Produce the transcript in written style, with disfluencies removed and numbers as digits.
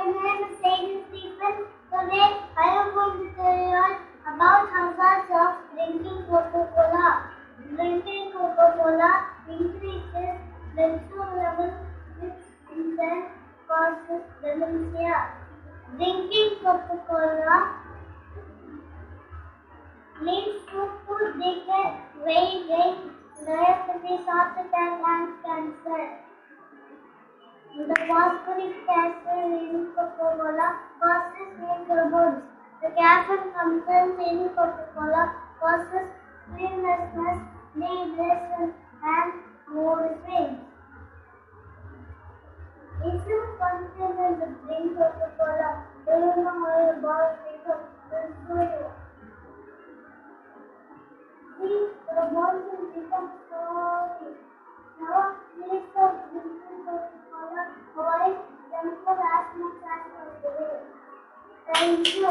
my name is Sagan Stephen. Today I am going to tell you about hazards of drinking Coca-Cola. Drinking Coca-Cola increases blood sugar level, which in turn causes dementia. Drinking Coca-Cola leads to food decay, weight gain, diabetes, heart attack, and cancer. The phosphoric acid in Coca-Cola causes microbes. The caffeine content in Coca-Cola causes sleeplessness, dehydration, and mood swings. If you continue to drink Coca-Cola, do you know how your body becomes you? See, the body will become sorry. Now, please stop drinking Coca-Cola. Avoid junk food as much as possible. Thank you.